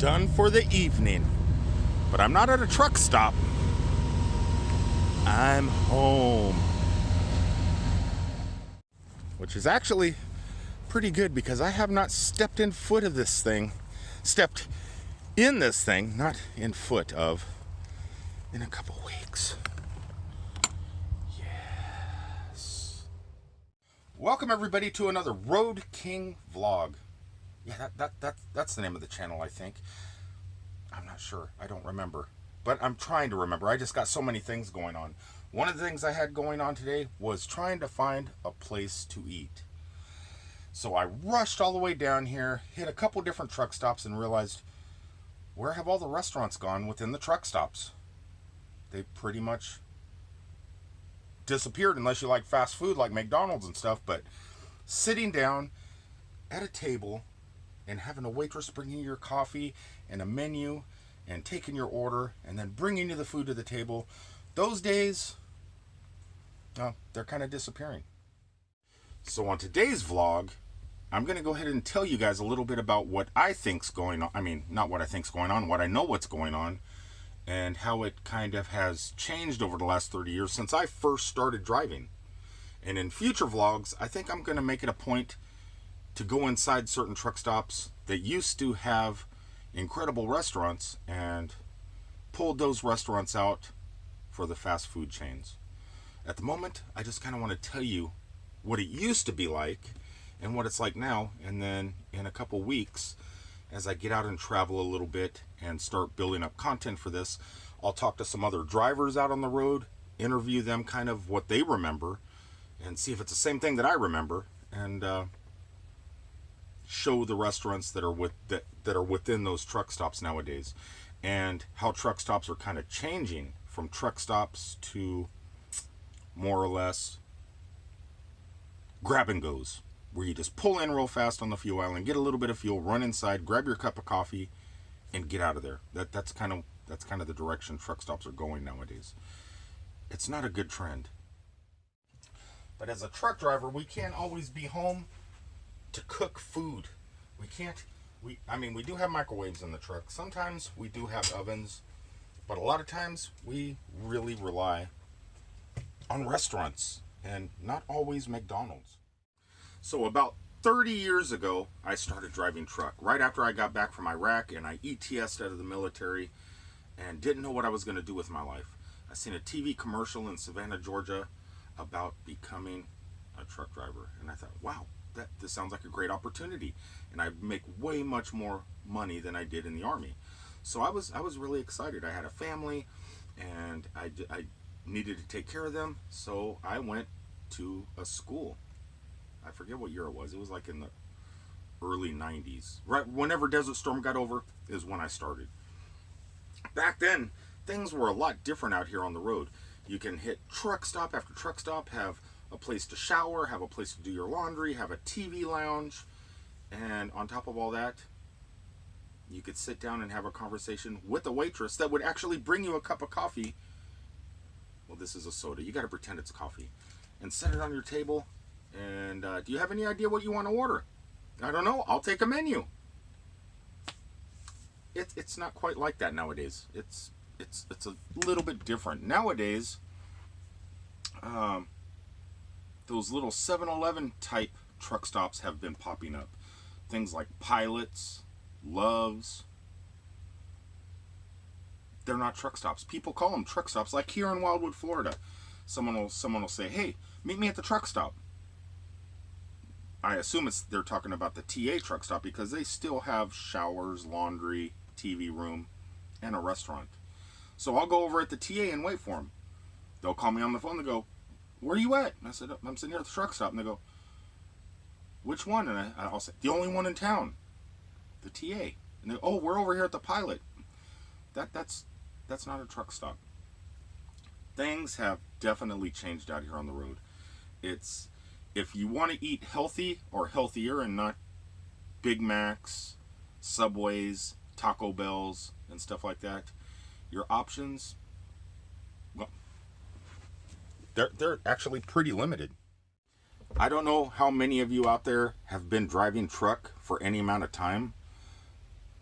done for the evening, but I'm not at a truck stop. I'm home. Which is actually pretty good because I have not stepped in foot of this thing. Stepped in this thing, not in foot of, in a couple weeks. Yes. Welcome everybody to another Road King vlog. Yeah, that's the name of the channel, I think. I'm not sure. I don't remember. But I'm trying to remember. I just got so many things going on. One of the things I had going on today was trying to find a place to eat. So I rushed all the way down here, hit a couple different truck stops, and realized, where have all the restaurants gone within the truck stops? They pretty much disappeared, unless you like fast food like McDonald's and stuff. But sitting down at a table and having a waitress bring you your coffee and a menu and taking your order and then bringing you the food to the table, those days, they're kind of disappearing. So on today's vlog, I'm going to go ahead and tell you guys a little bit about what I think's going on. I mean, not what I think's going on, what I know what's going on, and how it kind of has changed over the last 30 years since I first started driving. And in future vlogs, I think I'm going to make it a point to go inside certain truck stops that used to have incredible restaurants and pulled those restaurants out for the fast food chains. At the moment, I just kind of want to tell you what it used to be like and what it's like now, and then in a couple weeks, as I get out and travel a little bit and start building up content for this, I'll talk to some other drivers out on the road, interview them kind of what they remember, and see if it's the same thing that I remember, and show the restaurants that are within those truck stops nowadays, and how truck stops are kind of changing from truck stops to more or less grab and goes, where you just pull in real fast on the fuel island, get a little bit of fuel, run inside, grab your cup of coffee, and get out of there. That's kind of the direction truck stops are going nowadays. It's not a good trend. But as a truck driver, we can't always be home to cook food. I mean, we do have microwaves in the truck. Sometimes we do have ovens, but a lot of times we really rely on restaurants, and not always McDonald's. So about 30 years ago, I started driving truck. Right after I got back from Iraq and I ETS'd out of the military and didn't know what I was going to do with my life. I seen a TV commercial in Savannah, Georgia about becoming a truck driver. And I thought, wow, this sounds like a great opportunity. And I'd make way much more money than I did in the Army. So I was really excited. I had a family and I needed to take care of them. So I went to a school. I forget what year it was. It was like in the early 90s. Right whenever Desert Storm got over is when I started. Back then, things were a lot different out here on the road. You can hit truck stop after truck stop, have a place to shower, have a place to do your laundry, have a TV lounge, and on top of all that, you could sit down and have a conversation with a waitress that would actually bring you a cup of coffee. Well, this is a soda. You got to pretend it's coffee. And set it on your table. And do you have any idea what you want to order? I don't know. I'll take a menu. It's not quite like that nowadays. It's a little bit different. Nowadays, those little 7-Eleven type truck stops have been popping up. Things like Pilots, Loves. They're not truck stops. People call them truck stops. Like here in Wildwood, Florida, someone will say, "Hey, meet me at the truck stop." I assume they're talking about the TA truck stop because they still have showers, laundry, TV room, and a restaurant. So I'll go over at the TA and wait for them. They'll call me on the phone. They go, "Where are you at?" And I said, "I'm sitting here at the truck stop." And they go, "Which one?" And I'll say, "The only one in town, the TA." And they go, "Oh, we're over here at the Pilot." That's not a truck stop. Things have definitely changed out here on the road. If you want to eat healthy or healthier and not Big Macs, Subways, Taco Bells, and stuff like that, your options, well, they're actually pretty limited. I don't know how many of you out there have been driving truck for any amount of time,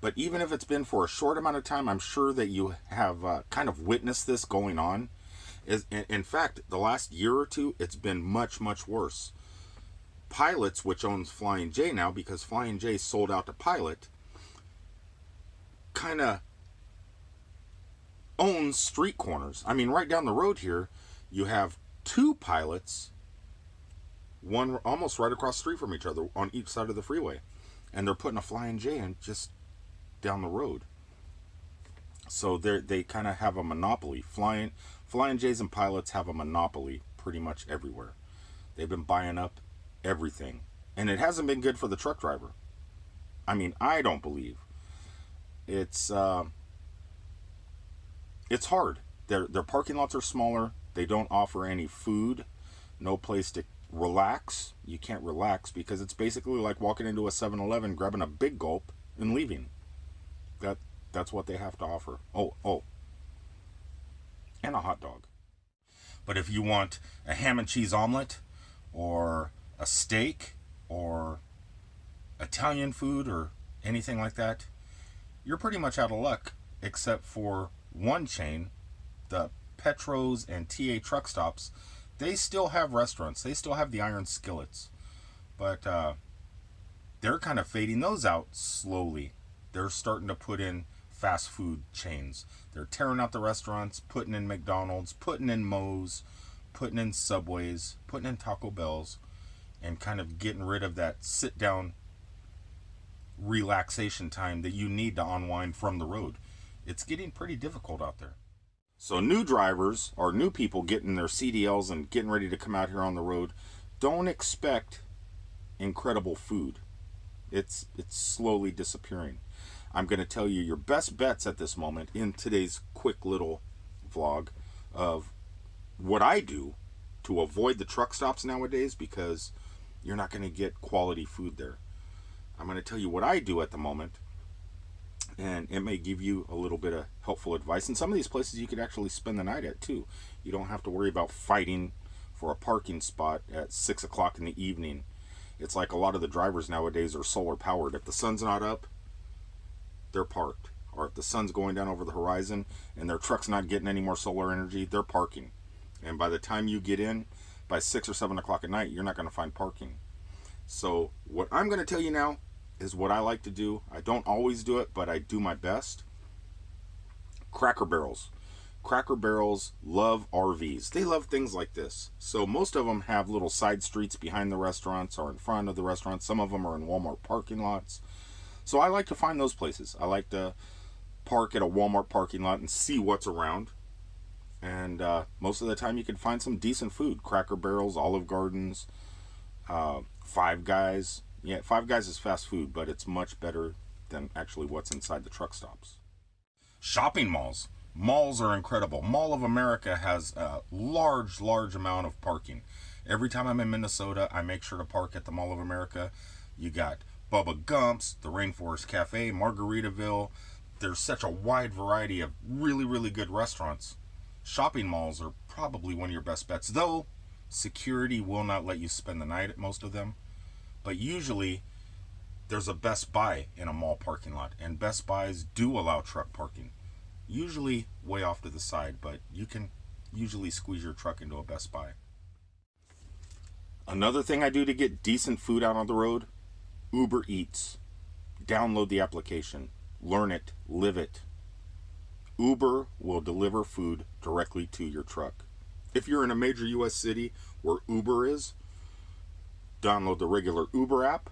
But even if it's been for a short amount of time, I'm sure that you have kind of witnessed this going on. In fact, the last year or two, it's been much, much worse. Pilots, which owns Flying J now, because Flying J sold out to Pilot, kind of owns street corners. I mean, right down the road here, you have two Pilots, one almost right across the street from each other on each side of the freeway. And they're putting a Flying J in just down the road. So they kind of have a monopoly. Flying J's and Pilots have a monopoly pretty much everywhere. They've been buying up everything. And it hasn't been good for the truck driver. I mean, I don't believe. It's hard. Their parking lots are smaller. They don't offer any food. No place to relax. You can't relax because it's basically like walking into a 7-Eleven, grabbing a big gulp and leaving. That's what they have to offer. Oh. And a hot dog. But if you want a ham and cheese omelet or a steak or Italian food or anything like that, you're pretty much out of luck, except for one chain, the Petros and TA truck stops. They still have restaurants. They still have the iron skillets. But they're kind of fading those out slowly. They're starting to put in fast food chains. They're tearing out the restaurants, putting in McDonald's, putting in Moe's, putting in Subways, putting in Taco Bells, and kind of getting rid of that sit-down relaxation time that you need to unwind from the road. It's getting pretty difficult out there. So new drivers or new people getting their CDLs and getting ready to come out here on the road, don't expect incredible food. It's slowly disappearing. I'm going to tell you your best bets at this moment in today's quick little vlog of what I do to avoid the truck stops nowadays, because you're not going to get quality food there. I'm going to tell you what I do at the moment, and it may give you a little bit of helpful advice. And some of these places you could actually spend the night at too. You don't have to worry about fighting for a parking spot at 6 o'clock in the evening. It's like a lot of the drivers nowadays are solar powered. If the sun's not up, they're parked. Or if the sun's going down over the horizon and their truck's not getting any more solar energy, they're parking. And by the time you get in, by 6 or 7 o'clock at night, you're not going to find parking. So what I'm going to tell you now is what I like to do. I don't always do it, but I do my best. Cracker Barrels. Cracker Barrels love RVs. They love things like this. So most of them have little side streets behind the restaurants or in front of the restaurants. Some of them are in Walmart parking lots. So I like to find those places. I like to park at a Walmart parking lot and see what's around. And most of the time you can find some decent food. Cracker Barrels, Olive Gardens, Five Guys. Yeah, Five Guys is fast food, but it's much better than actually what's inside the truck stops. Shopping malls. Malls are incredible. Mall of America has a large amount of parking. Every time I'm in Minnesota, I make sure to park at the Mall of America. You got Bubba Gump's, the Rainforest Cafe, Margaritaville. There's such a wide variety of really good restaurants. Shopping malls are probably one of your best bets, though security will not let you spend the night at most of them. But usually there's a Best Buy in a mall parking lot, and Best Buys do allow truck parking. Usually way off to the side, but you can usually squeeze your truck into a Best Buy. Another thing I do to get decent food out on the road, Uber Eats. Download the application. Learn it. Live it. Uber will deliver food directly to your truck. If you're in a major U.S. city where Uber is, download the regular Uber app.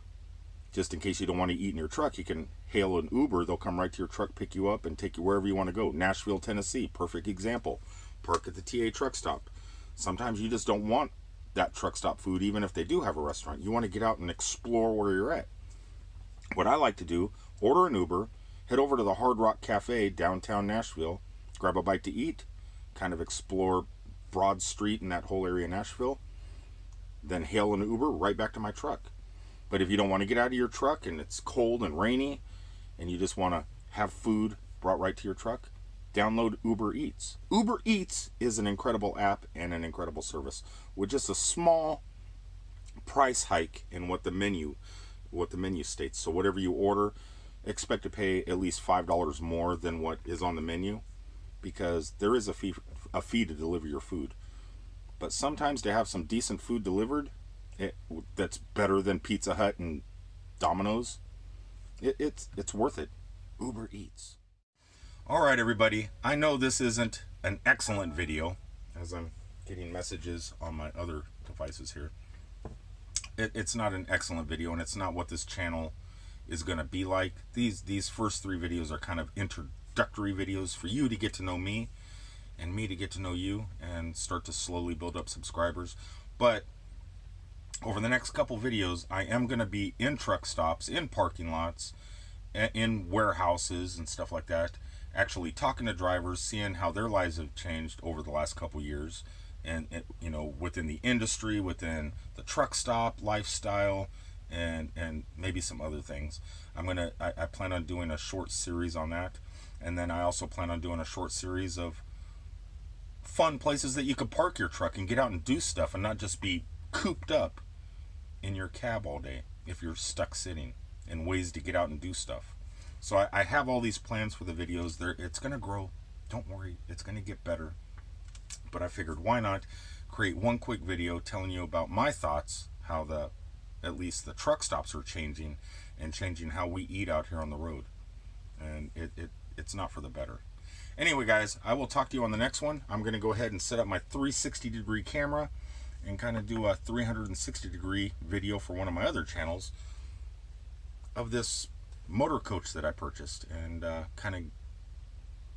Just in case you don't want to eat in your truck, you can hail an Uber. They'll come right to your truck, pick you up, and take you wherever you want to go. Nashville, Tennessee, perfect example. Park at the TA truck stop. Sometimes you just don't want that truck stop food, even if they do have a restaurant. You want to get out and explore where you're at. What I like to do, order an Uber, head over to the Hard Rock Cafe, downtown Nashville, grab a bite to eat, kind of explore Broad Street and that whole area of Nashville, then hail an Uber right back to my truck. But if you don't want to get out of your truck and it's cold and rainy and you just want to have food brought right to your truck, download Uber Eats. Uber Eats is an incredible app and an incredible service with just a small price hike in what the menu states. So whatever you order, expect to pay at least $5 more than what is on the menu, because there is a fee to deliver your food. But sometimes to have some decent food delivered, that's better than Pizza Hut and Domino's, it's worth it. Uber Eats. All right, everybody. I know this isn't an excellent video, as I'm getting messages on my other devices here. It's not an excellent video, and it's not what this channel is going to be like. These first 3 videos are kind of introductory videos for you to get to know me, and me to get to know you, and start to slowly build up subscribers. But over the next couple videos, I am going to be in truck stops, in parking lots, in warehouses and stuff like that, actually talking to drivers, seeing how their lives have changed over the last couple years, and you know, within the industry, within the truck stop lifestyle, and maybe some other things. I plan on doing a short series on that, and then I also plan on doing a short series of fun places that you could park your truck and get out and do stuff, and not just be cooped up in your cab all day if you're stuck sitting, and ways to get out and do stuff. So I have all these plans for the videos. It's going to grow. Don't worry, it's going to get better. But I figured, why not create one quick video telling you about my thoughts, how at least the truck stops are changing, and changing how we eat out here on the road. And it's not for the better. Anyway, guys, I will talk to you on the next one. I'm going to go ahead and set up my 360-degree camera and kind of do a 360-degree video for one of my other channels of this motor coach that I purchased, and kind of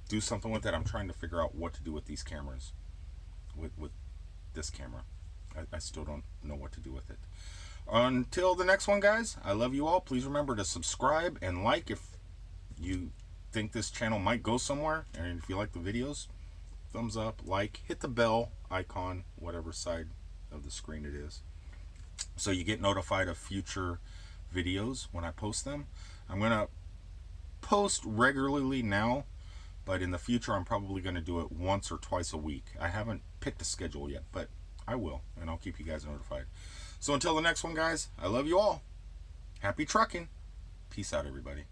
do something with that. I'm trying to figure out what to do with these cameras, with this camera. I still don't know what to do with it. Until the next one, guys, I love you all. Please remember to subscribe and like if you think this channel might go somewhere, and if you like the videos, thumbs up, like, hit the bell icon, whatever side of the screen it is, so you get notified of future videos when I post them. I'm going to post regularly now, but in the future I'm probably going to do it once or twice a week. I haven't picked a schedule yet, but I will, and I'll keep you guys notified. So until the next one, guys, I love you all. Happy trucking. Peace out, everybody.